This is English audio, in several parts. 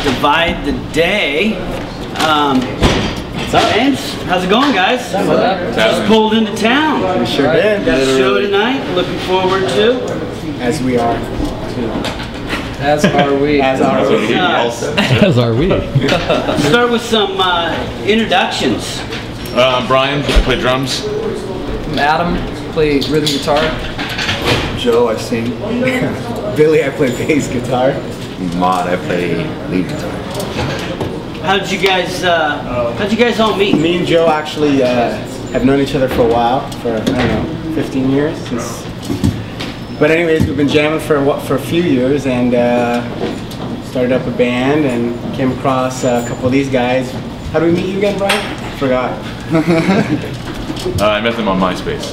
Divide the Day. What's up, man? How's it going, guys? What's up? Just pulled into town. We sure did. Got a show tonight. Looking forward to. As we are. As are we. As are we. As are we. Let's start with some introductions. I'm Brian, I play drums. I'm Adam, play rhythm guitar. Joe, I sing. Billy, I play bass guitar. Mod, I play lead guitar. How'd you guys all meet? Me and Joe actually have known each other for a while, for I don't know, 15 years. But anyways, we've been jamming for a few years and started up a band and came across a couple of these guys. How do we meet you again, Brian? Forgot. I met them on MySpace.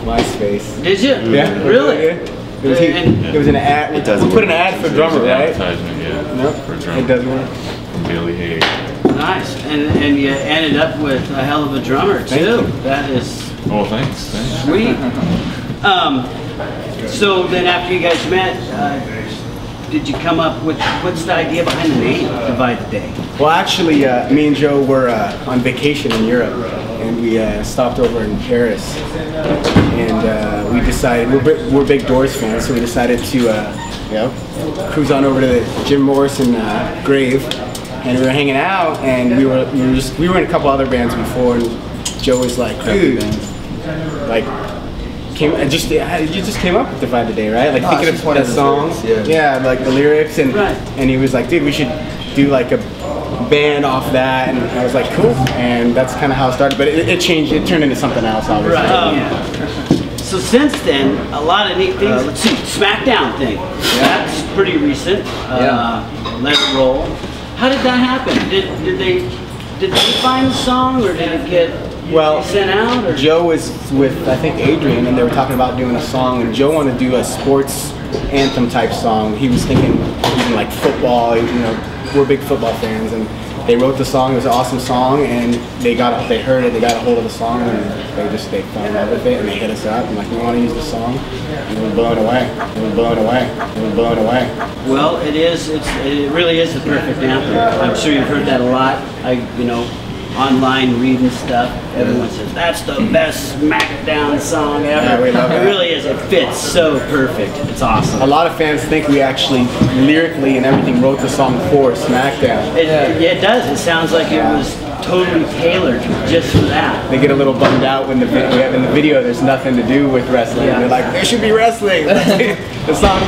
MySpace. Did you? Yeah. Really? It was an ad. We put an ad for drummer, right? Advertisement, yeah. Nope. For drummer. It doesn't work. Billy Hay. Nice. And you ended up with a hell of a drummer too. That is Oh, thanks. sweet. So then after you guys met, did you come up with, what's the idea behind the name, Divide the Day? Well, actually, me and Joe were on vacation in Europe, and we stopped over in Paris, and we decided we're big Doors fans, so we decided to cruise on over to the Jim Morrison grave, and we were hanging out, and we were in a couple other bands before, and Joe was like, dude, like. You just came up with Divide the Day, right? Like thinking of the songs, yeah, like the lyrics, and he was like, dude, we should do like a band off that, and I was like, cool, and that's kind of how it started. But it changed, it turned into something else, obviously. Right. So since then, a lot of neat things. Let's see, SmackDown thing. That's pretty recent. Let It Roll. How did that happen? Did they find the song, or did it get? Well, sent out, or? Joe was with, I think, Adrian, and they were talking about doing a song, and Joe wanted to do a sports anthem type song. He was thinking even like football, we're big football fans, and they wrote the song. It was an awesome song, and they heard it, they got a hold of the song, and they fell in love with it, and they hit us up, and like, we want to use the song, and we were blown away, Well, it really is the perfect anthem. I'm sure you've heard that a lot. Online reading stuff, everyone says that's the best SmackDown song ever. Yeah, we love it. It really is. It fits so perfect. It's awesome. A lot of fans think we actually lyrically and everything wrote the song for SmackDown. It does. It sounds like it was totally tailored just for that. They get a little bummed out when in the video there's nothing to do with wrestling. Yeah. They're like, there should be wrestling. The song.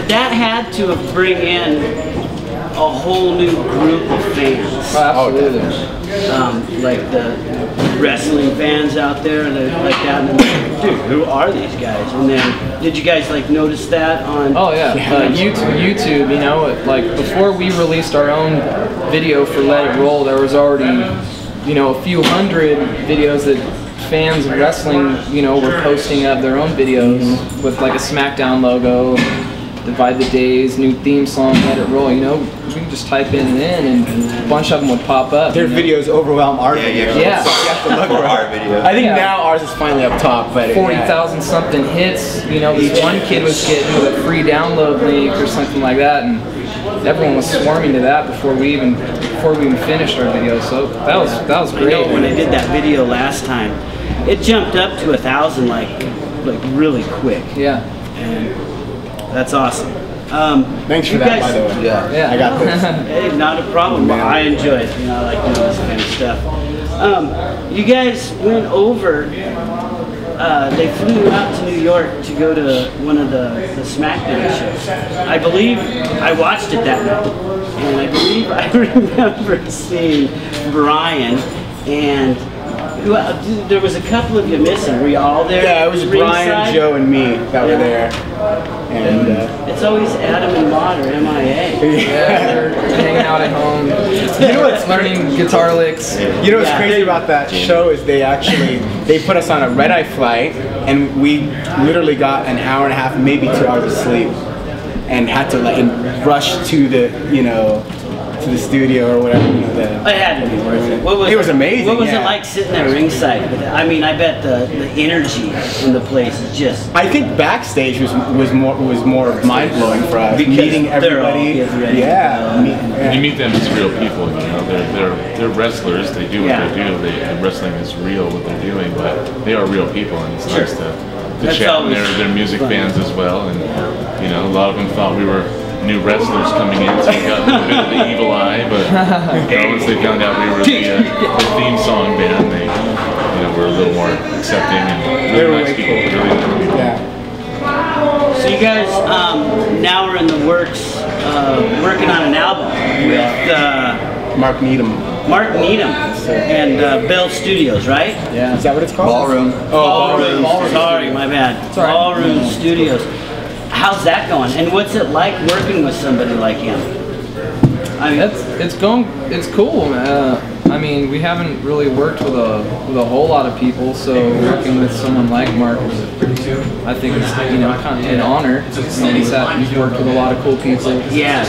That had to bring in a whole new group of fans. Absolutely. Like the wrestling fans out there, like that. And they're like, dude, who are these guys? And then, did you guys like notice that on? Oh yeah, YouTube. Like before we released our own video for Let It Roll, there was already, a few hundred videos that fans of wrestling, were posting of their own videos with like a SmackDown logo. Divide the Days, new theme song, Let It Roll, we can just type in and a bunch of them would pop up. Their videos overwhelm our videos. Yeah. So you have to look for our videos. I think now ours is finally up top, but 40,000 something hits. This one kid was getting a free download link or something like that, and everyone was swarming to that before we even finished our video. So that was great. I know when I did that video last time, it jumped up to 1,000 like really quick. Yeah. And that's awesome. Thanks for that, by the way. Yeah. I got this. Hey, not a problem. I enjoy it. I like doing this kind of stuff. You guys went over. They flew out to New York to go to one of the SmackDown shows. I believe I watched it that night, and I believe I remember seeing Brian and. There was a couple of you missing. Were you all there? Yeah, it was Brian, Joe, and me that were there. And it's always Adam and Maud or MIA. They're hanging out at home. Learning guitar licks. You know what's crazy about that show is they put us on a red-eye flight, and we literally got an hour and a half, maybe 2 hours of sleep, and had to rush to the to the studio or whatever. You know, It had to be worth it. It was amazing. What was yeah. it like sitting there ringside? I mean, I bet the energy in the place is just. I think backstage was more mind blowing for us. Because Meeting everybody. You meet them as real people, you know. They're wrestlers. They do what they do. The wrestling is real, what they're doing, but they are real people, and it's nice to chat. And they're music fans as well, and you know, a lot of them thought we were new wrestlers coming in, so we got a little bit of the evil eye. But once they found out we were the theme song band, they were a little more accepting and really nice people. Really nice people. Yeah. So you guys now are in the works, working on an album with Mark Needham. Mark Needham and Bell Studios, right? Yeah. Is that what it's called? Ballroom. Oh, Ballroom. Sorry, my bad. Sorry. Ballroom Studios. How's that going? And what's it like working with somebody like him? I mean, It's cool. I mean, we haven't really worked with a whole lot of people, so working with someone like Mark, I think it's kind of an honor. He's worked with a lot of cool people. yeah,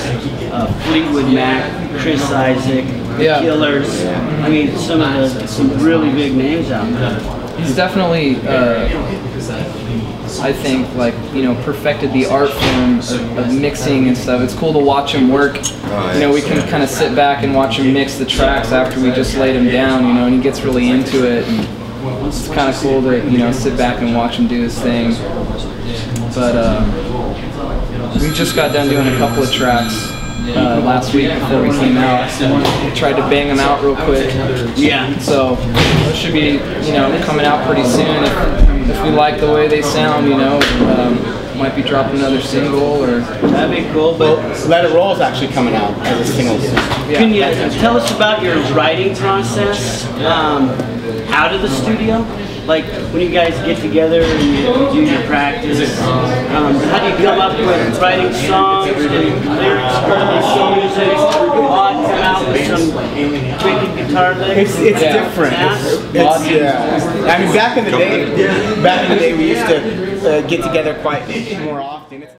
Fleetwood Mac, Chris Isaac, Yeah. Killers. I mean, some really big names out there. He's definitely, I think, perfected the art form of mixing and stuff. It's cool to watch him work. We can kind of sit back and watch him mix the tracks after we just laid him down, and he gets really into it. And it's kind of cool to, sit back and watch him do his thing. But we just got done doing a couple of tracks last week before we came out. Tried to bang them out real quick. Yeah. So it should be, coming out pretty soon. If we like the way they sound, might be dropping another single or. That'd be cool. But Let It Roll is actually coming out as a single soon. can you tell us about your writing process out of the studio? Like when you guys get together and you do your practice, how do you come up with writing songs and lyrics for the show music? Come out with some wicked guitar licks. It's different. I mean, back in the day, we used to get together quite more often.